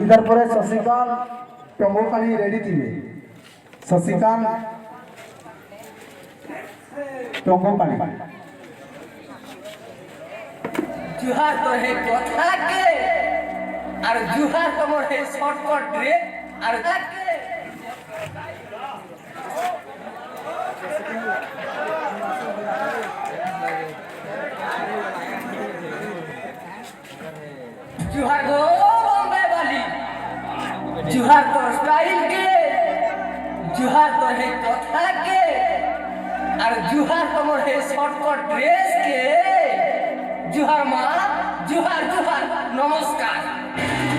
इधर पर शशिकांत टंगो पानी रेडी थी शशिकांत टंगो पानी जुहार तो है कथा के और जुहार तो मोर है शॉर्टकट रे और के जुहार गो बॉम्बे वाली जुहार तो स्टाइल के जुहार तो है कथा के और जुहार तो मोर है शॉर्टकट ड्रेस के जुहार माँ जुहार जुहार नमस्कार।